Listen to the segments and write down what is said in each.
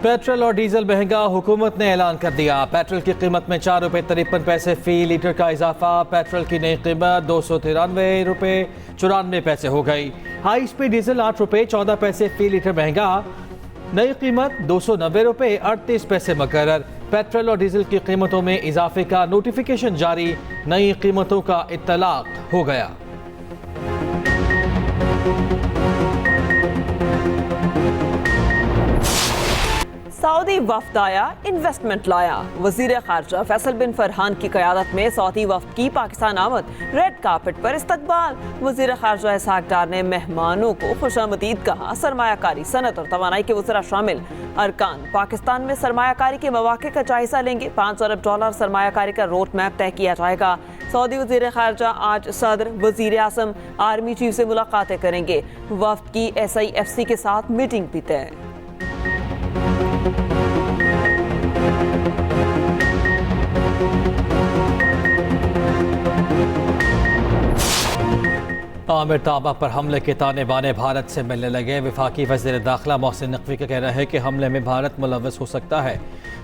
Petrol और diesel महंगा, हुकूमत ने ऐलान कर दिया। पेट्रोल की कीमत में 4 रुपये 53 पैसे फी लीटर का इजाफा। पेट्रोल की नई कीमत 293 रुपये 94 पैसे हो गई। हाई स्पीड डीजल 8 रुपये 14 पैसे फी लीटर महंगा, नई कीमत 290 रुपये 38 पैसे मुकर्रर। पेट्रोल और डीजल की कीमतों में इजाफे का नोटिफिकेशन जारी, नई कीमतों का इत्तलाक हो गया। सऊदी वफ्द आया, इन्वेस्टमेंट लाया। वजीर खारजा फैसल बिन फरहान की क़यादत में सऊदी वफ्द की पाकिस्तान आमद, रेड कार्पेट पर इस्तकबाल। वजीर खारजा इसहाक डार ने मेहमानों को खुशामदीद कहा। सरमायाकारी, सनत और तवानाई के वज़रा शामिल अरकान पाकिस्तान में सरमायाकारी के मौक़े का जायजा लेंगे। $5 अरब सरमायाकारी का रोड मैप तय किया जाएगा। सऊदी वजीर खारजा आज सदर, वजीर आज़म, आर्मी चीफ से मुलाकातें करेंगे। वफ्द की SIFC के साथ मीटिंग भी तय। आमिर ताबा पर हमले के ताने बाने भारत से मिलने लगे। वफाकी वज़ीर दाखिला मोहसिन नकवी का कहना है कि हमले में भारत मुलव्वस हो सकता है।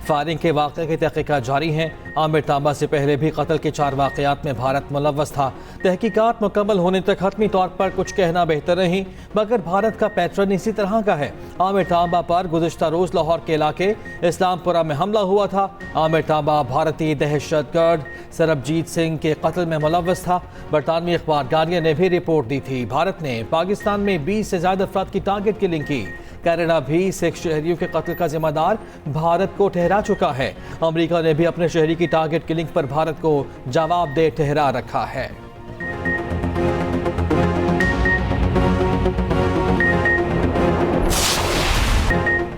फायरिंग के वाक़े की तहकीकात जारी हैं। आमिर ताबा से पहले भी कत्ल के 4 वाक़यात में भारत मुलव्वस था। तहकीकात मुकम्मल होने तक हतमी तौर पर कुछ कहना बेहतर नहीं, मगर भारत का पैटर्न इसी तरह का है। आमिर ताबा पर गुज़िश्ता रोज़ लाहौर के इलाके इस्लामपुरा में हमला हुआ था। आमिर ताबा भारतीय दहशतगर्द सरबजीत सिंह के कत्ल में मुलव्वस था। बरतानवी अखबार गार्डियन ने भी रिपोर्ट दी थी। भारत ने पाकिस्तान में 20 से ज़्यादा अफराद की टारगेट किलिंग की। कनाडा भी सिख शहरियों के कत्ल का जिम्मेदार भारत को ठहरा चुका है। अमेरिका ने भी अपने शहरी की टारगेट किलिंग पर भारत को जवाबदेह ठहरा रखा है।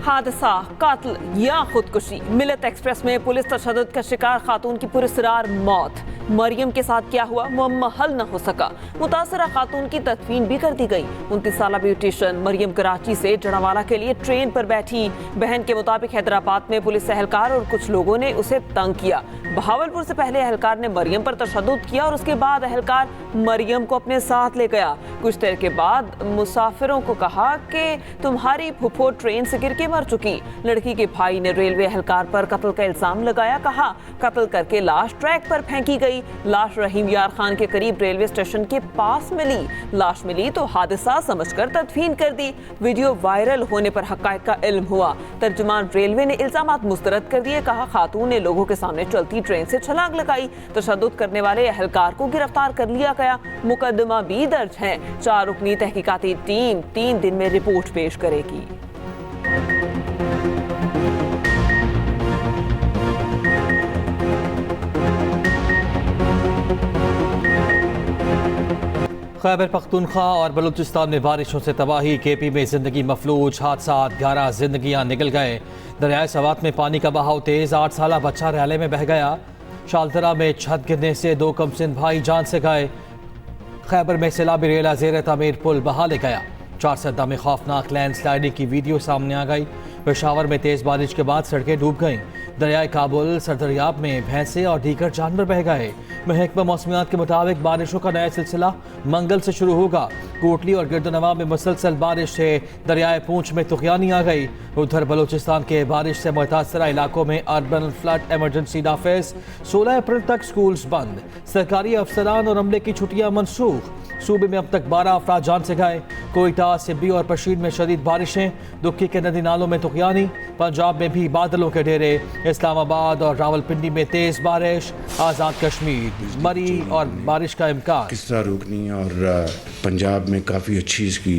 हादसा, कातल या खुदकुशी। मिलत एक्सप्रेस में पुलिस तशद्दुद का शिकार खातून की पुरस्रार मौत। मरियम के साथ क्या हुआ, मुअम्मा हल न हो सका। मुतासरा खातून की तदफीन भी कर दी गई। 29 साला ब्यूटिशियन मरियम कराची से जड़ावाला के लिए ट्रेन पर बैठी। बहन के मुताबिक हैदराबाद में पुलिस एहलकार और कुछ लोगों ने उसे तंग किया। बहावलपुर से पहले एहलकार ने मरियम पर तशद्दुद किया और उसके बाद एहलकार मरियम को अपने साथ ले गया। कुछ देर के बाद मुसाफिरों को कहा कि तुम्हारी फुफो ट्रेन से गिर के मर चुकी। लड़की के भाई ने रेलवे एहलकार पर कत्ल का इल्जाम लगाया। कहा कत्ल करके लाश ट्रैक पर फेंकी गई। लाश रहीम यार खान के करीब रेलवे स्टेशन के पास मिली। लाश मिली तो हादसा समझकर तदफीन कर दी। वीडियो वायरल होने पर हक़ाइक़ का इल्म हुआ। तर्जुमान रेलवे ने इल्जामात मुस्तरद कर दिए। कहा खातून ने लोगों के सामने चलती ट्रेन से छलांग लगाई। तशद्दुद करने वाले एहलकार को गिरफ्तार कर लिया गया। मुकदमा भी दर्ज है। 4 रुकनी तहकीकाती टीम 3 दिन में रिपोर्ट पेश करेगी। खैबर पख्तूनख्वा और बलूचिस्तान में बारिशों से तबाही। KP में जिंदगी मफलूज, हादसात, 11 जिंदगियां निकल गए। दरियाए सवात में पानी का बहाव तेज, 8 साला बच्चा रैले में बह गया। शालतरा में छत गिरने से 2 कमसिन भाई जान से गए। खैबर में सैलाबी रेला ज़ेर तमीर पुल बहा ले गया। 4 सद्दा में खौफनाक लैंडस्लाइडिंग की वीडियो सामने आ गई। पेशावर में तेज बारिश के बाद सड़कें डूब गईं। दरियाए काबुल सरदरियाब में भैंसे और दीगर जानवर बह गए। महकमा मौसमियात के मुताबिक बारिशों का नया सिलसिला मंगल से शुरू होगा। कोटली और गिरदनवा में मुसलसल बारिश से दरियाए पूंछ में तुग़यानी आ गई। उधर बलूचिस्तान के बारिश से मुतासरा इलाकों में अर्बन फ्लड इमरजेंसी नाफिज। 16 अप्रैल तक स्कूल्स बंद। सरकारी अफसरान और अमले की छुट्टियां मनसूख। सूबे में अब तक 12 अफराद जान से गए। कोयटा, सिब्बी और पशीर में शदीद बारिशें। दुखी के नदी नालों में तुग़यानी। पंजाब में भी बादलों के डेरे। इस्लामाबाद और रावलपिंडी में तेज बारिश। आज़ाद कश्मीर, मरी और बारिश का इम्कान। किस तरह रोकनी और पंजाब में काफ़ी अच्छी इसकी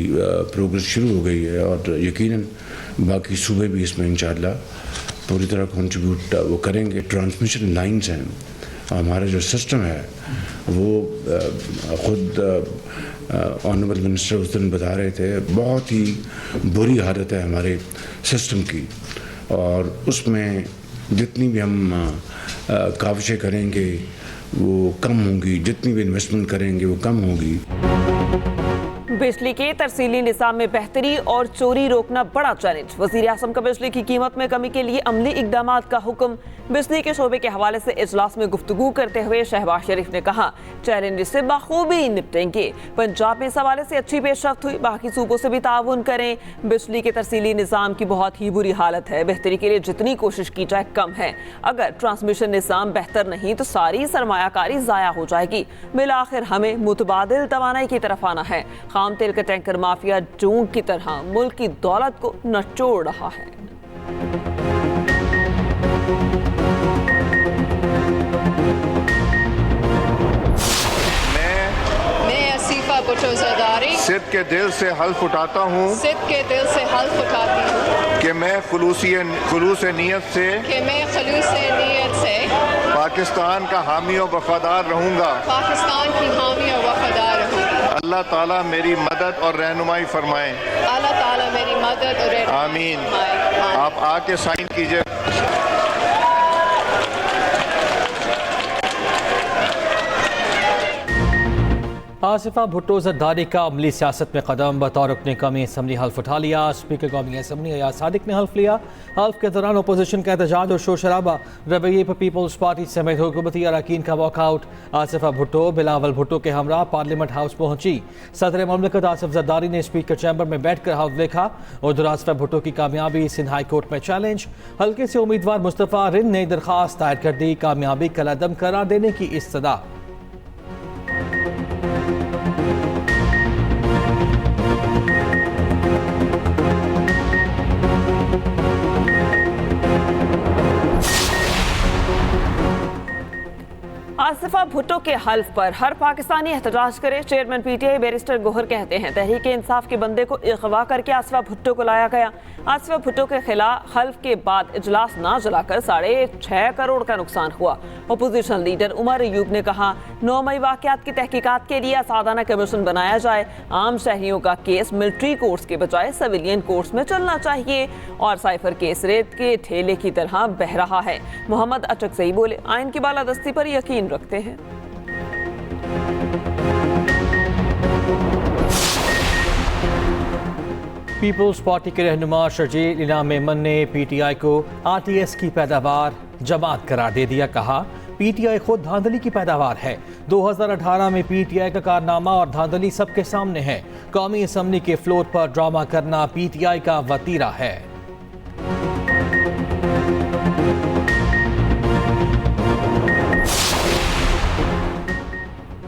प्रोग्रेस शुरू हो गई है और यकीनन बाकी सूबे भी इसमें इंशाअल्लाह पूरी तरह कंट्रीब्यूट वो करेंगे। ट्रांसमिशन लाइंस हैं, हमारा जो सिस्टम है वो ख़ुद ऑनरेबल मिनिस्टर उस दिन बता रहे थे, बहुत ही बुरी हालत है हमारे सिस्टम की और उसमें जितनी भी हम काविशें करेंगे वो कम होंगी, जितनी भी इन्वेस्टमेंट करेंगे वो कम होगी। बिजली के तरसीली निज़ाम में बेहतरी और चोरी रोकना बड़ा चैलेंज। वज़ीर आज़म का बिजली की कीमत में कमी के लिए अमली इकदाम का हुक्म। बिजली के शोबे के हवाले से इजलास में गुफ्तगू करते हुए शहबाज शरीफ ने कहा, चैलेंज से बखूबी निपटेंगे। पंजाब में इस हवाले से अच्छी पेशरफ्त हुई, बाकी सूबों से भी ताउन करें। बिजली के तरसीली निज़ाम की बहुत ही बुरी हालत है, बेहतरी के लिए जितनी कोशिश की जाए कम है। अगर ट्रांसमिशन निज़ाम बेहतर नहीं तो सारी सरमायाकारी ज़ाया हो जाएगी। बिलाखिर हमें मुतबादिल तवानाई की तरफ आना है। खाम तेल का टैंकर माफिया जोंक की तरह मुल्क की दौलत को नचोड़ रहा है। मैं असीफा भुट्टो ज़रदारी सिद्ध के दिल से हल्फ उठाता हूँ सिद्ध के दिल से हल्फ उठाती हूँ कि मैं खुलूस नीयत से पाकिस्तान का हामी और वफादार रहूँगा। पाकिस्तान की हामी और वफादार रहूँगी। अल्लाह ताला मेरी मदद और रहनुमाई फरमाएं। अल्लाह ताला मेरी मदद और रहनुमाई आमीन। फरमाए। आप आके साइन कीजिए। आसिफा भुट्टो जरदारी का अमली सियासत में कदम। बतौर रुकने कौमी असम्बली हल्फ उठा लिया। स्पीकर कौमी असम्बली अयाज सादिक ने हल्फ लिया। हल्फ के दौरान अपोजिशन का एहतजाज और शोर शराबा, रवैये पर पीपल्स पार्टी समेत हुकूमती अरकान का वॉकआउट। आसिफा भुट्टो बिलावल भुट्टो के हमरा पार्लियामेंट हाउस पहुंची। सदर ममलिकत आसिफ जरदारी ने स्पीकर चैम्बर में बैठकर हल्फ देखा। उधर आसिफा भुट्टो की कामयाबी सिंध हाई कोर्ट में चैलेंज। हल्के से उम्मीदवार मुस्तफ़ा रिन ने दरखास्त दायर कर दी। कामयाबी कलादम करार देने की इस्तदा। आसिफा भुट्टो के हल्फ पर हर पाकिस्तानी एहतजाज करे। चेयरमैन पीटीआई बैरिस्टर गोहर कहते हैं, तहरीक इंसाफ के बंदे को अगवा करके आसिफा भुट्टो को लाया गया। आसिफा भुट्टो के खिलाफ हल्फ के बाद इजलास ना जलाकर 6.5 करोड़ का नुकसान हुआ। अपोजिशन लीडर उमर अयूब ने कहा, 9 मई वाकयात की तहकीकात के लिए आसादाना कमीशन बनाया जाए। आम शहरियों का केस मिलिट्री कोर्ट्स के बजाय सिविलियन कोर्ट्स में चलना चाहिए। और साइफर केस रेत के ठेले की तरह बह रहा है। मोहम्मद अचकज़ई बोले, आइन की बालादस्ती पर यकीन रखते हैं। पीपल्स पार्टी के रहनुमा शर्जील इनाम मेमन ने पीटीआई को आरटीएस की पैदावार जमात करार दे दिया। कहा, पीटीआई खुद धांधली की पैदावार है। 2018 में पीटीआई का कारनामा और धांधली सबके सामने है। कौमी असम्बली के फ्लोर पर ड्रामा करना पीटीआई का वतीरा है।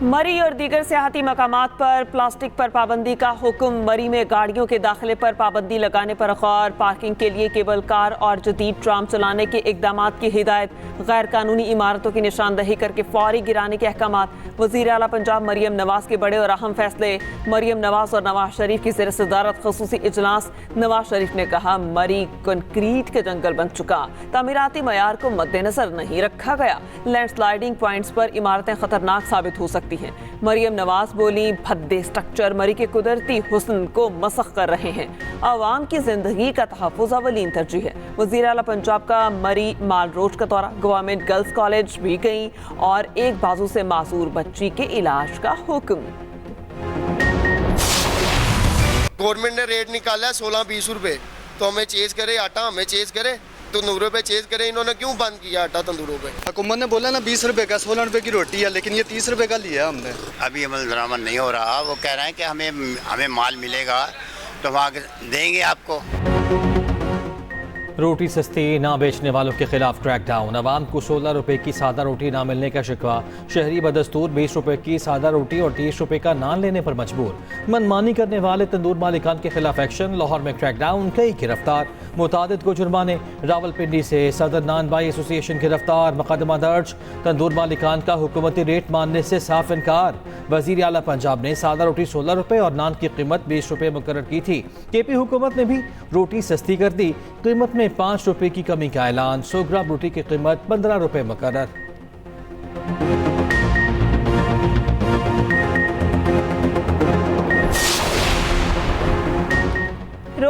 मरी और दीगर सियाहती मकामात पर प्लास्टिक पर पाबंदी का हुक्म। मरी में गाड़ियों के दाखिले पर पाबंदी लगाने पर गौर। पार्किंग के लिए केबल कार और जदीद ट्राम चलाने के इकदाम की हिदायत। गैर कानूनी इमारतों की निशानदही करके फौरी गिराने के अहकाम। वज़ीर आला पंजाब मरियम नवाज के बड़े और अहम फैसले। मरियम नवाज और नवाज शरीफ की ज़ेर सदारत खसूसी इजलास। नवाज शरीफ ने कहा, मरी कंक्रीट के जंगल बन चुका, तामीराती मयार को मद्देनजर नहीं रखा गया। लैंडस्लाइडिंग पॉइंट्स पर इमारतें खतरनाक साबित हो सकती हैं। मरियम नवाज बोली, भद्दे स्ट्रक्चर मरी के कुदरती हुस्न को मसख कर रहे हैं। आवाम की जिंदगी का तहफ़्फ़ुज़ अवलीन तरजीह है। वज़ीर आला पंजाब का मरी माल रोड का दौरा। गवर्नमेंट गर्ल्स कॉलेज भी गई और एक बाजू से मासूर बच्ची के इलाज का हुक्म। गवर्नमेंट ने रेट निकाला है 16-20 रुपए, तो हमें चेज करे आटा, हमें चेज करे तंदूरों पे चेज करे। इन्होंने क्यों बंद किया आटा तंदूरों पे? हुकूमत ने बोला ना 20 रुपए का 16 रुपए की रोटी है, लेकिन ये 30 रुपए का लिया हमने। अभी अमल दरामद नहीं हो रहा। वो कह रहे हैं कि हमें माल मिलेगा तो वहाँ देंगे आपको। रोटी सस्ती ना बेचने वालों के खिलाफ क्रैकडाउन। अवाम को 16 रुपए की सादा रोटी ना मिलने का शिकवा। शहरी बदस्तूर 20 रुपए की सादा रोटी और 30 रुपए का नान लेने पर मजबूर। मनमानी करने वाले तंदूर मालिकान के खिलाफ एक्शन। लाहौर में क्रैकडाउन, कई गिरफ्तार, मुतादिद को जुर्माने। रावलपिंडी से सदर नान बाई एसोसिएशन गिरफ्तार, मुकदमा दर्ज। तंदूर मालिकान का हुकूमती रेट मानने से साफ इनकार। वज़ीर आला पंजाब ने सादा रोटी 16 रुपए और नान की कीमत 20 रुपए मुकर्रर की थी। केपी हुकूमत ने भी रोटी सस्ती कर दी। कीमत में 5 रुपए की कमी का ऐलान। 100 ग्राम रोटी की कीमत 15 रुपए मुकर्रर।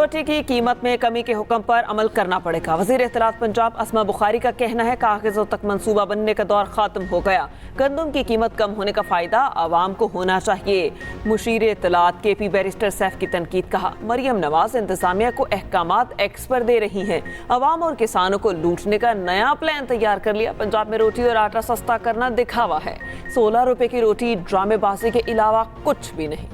रोटी की कीमत में कमी के हुक्म पर अमल करना पड़ेगा। वज़ीर इत्तलात पंजाब अस्मा बुखारी का कहना है कागज़ों तक मंसूबा बनने का दौर ख़त्म हो गया। गंदम की कीमत कम होने का फ़ायदा आवाम को होना चाहिए। मुशीर इत्तलात KP बैरिस्टर सैफ की तनकीद। कहा मरियम नवाज इंतज़ामिया को अहकामात एक्स पर दे रही हैं। आवाम और किसानों को लूटने का नया प्लान तैयार कर लिया। पंजाब में रोटी और आटा सस्ता करना दिखावा है। 16 रुपए की रोटी ड्रामेबाजी के अलावा कुछ भी नहीं।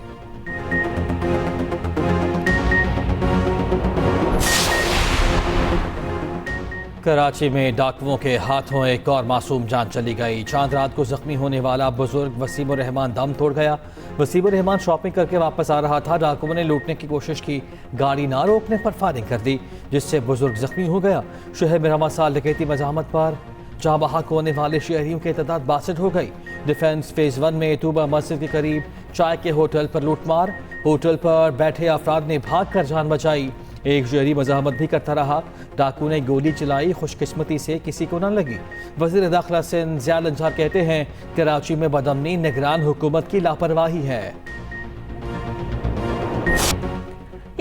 कराची में डाकुओं के हाथों एक और मासूम जान चली गई। चांद रात को जख्मी होने वाला बुजुर्ग वसीमुर रहमान दम तोड़ गया। वसीमुर रहमान शॉपिंग करके वापस आ रहा था। डाकुओं ने लूटने की कोशिश की, गाड़ी ना रोकने पर फायरिंग कर दी, जिससे बुजुर्ग जख्मी हो गया। शहर में रवा साल डकैती मज़ाहमत पर जहाँ बहाक होने वाले शहरियों की तादाद 62 हो गई। डिफेंस फेज 1 में तूबा मस्जिद के करीब चाय के होटल पर लूटमार। होटल पर बैठे अफराद ने भाग कर जान बचाई। एक शहरी मज़ाहमत भी करता रहा। डाकू ने गोली चलाई, खुशकिस्मती से किसी को न लगी। वज़ीर दाखिला सिंध ज़ियाल अंजार कहते हैं कराची में बदअमनी निगरान हुकूमत की लापरवाही है।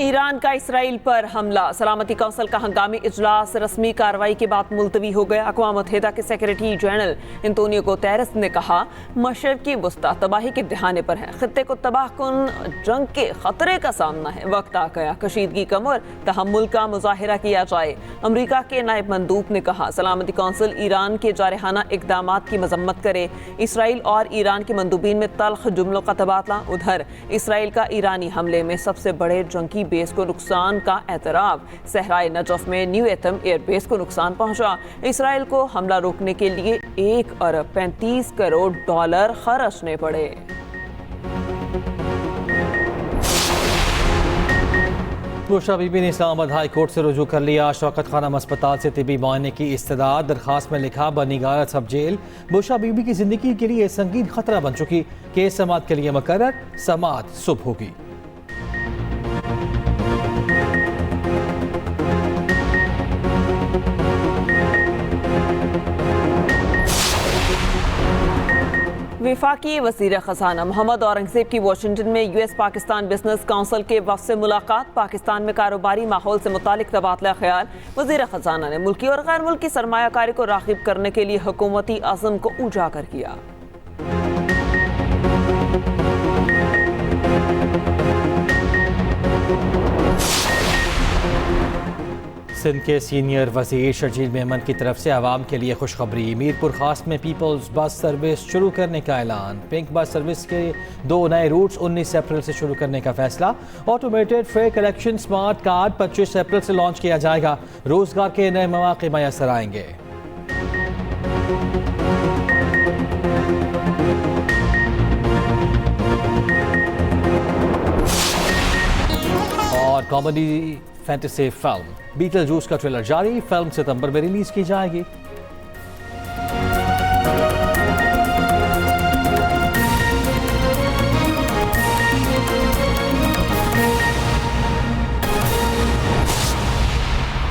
ईरान का इसराइल पर हमला। सलामती कौंसिल का हंगामी इजलास रस्मी कार्रवाई के बाद मुलतवी हो गया। अक़वाम मुत्तहिदा के सेक्रेटरी जनरल एंटोनियो गुतेरेस ने कहा मशरक़ी वस्ता तबाही के दहाने पर है। खित्ते को तबाहकुन जंग के खतरे का सामना है। वक्त आ गया कशीदगी कम और तहम्मुल का मुजाहिरा किया जाए। अमरीका के नायब मंदूब ने कहा सलामती कौंसिल ईरान के जारहाना इक़दामात की मजम्मत करे। इसराइल और ईरान के मंदूबीन में तल्ख जुमलों का तबादला। उधर इसराइल का ईरानी हमले में सबसे बड़े जंगी बेस को नुकसान का एतराफ। सहराए नजफ में न्यू एटम एयरबेस को नुकसान पहुंचा। इसराइल को हमला रोकने के लिए $1 अरब 35 करोड़ खर्चने पड़े। बुशरा बीबी ने इस्लामाबाद हाई कोर्ट से रुजू कर लिया। शौकत खानम अस्पताल से तिबी मुआयने की इस्तदाद। दरखास्त में लिखा बनीगार सब जेल बुशरा बीबी की जिंदगी के लिए संगीन खतरा बन चुकी। केस समाअत के लिए मुकर्रर, समाअत सुबह होगी। वफाकी वज़ीर ख़ज़ाना मोहम्मद औरंगज़ेब की वाशिंगटन में US पाकिस्तान बिजनेस काउंसिल के वफ़द से मुलाकात। पाकिस्तान में कारोबारी माहौल से मुतालिक तबादला ख्याल। वज़ीर ख़ज़ाना ने मुल्की और गैर मुल्की सरमायाकारी को राग़िब करने के लिए हुकूमती अज़्म को उजागर किया। सिंध के सीनियर वज़ीर शर्जील मेमन की तरफ से आवाम के लिए खुशखबरी। मीरपुर खास में पीपल्स बस सर्विस शुरू करने का ऐलान। पिंक बस सर्विस के 2 नए रूट्स 19 अप्रैल से शुरू करने का फैसला। Automated fair collection smart card 25 अप्रैल से लॉन्च किया जाएगा। रोजगार के नए मौके मैसर आएंगे। और comedy fantasy film Beetlejuice का ट्रेलर जारी। फिल्म सितंबर में रिलीज की जाएगी।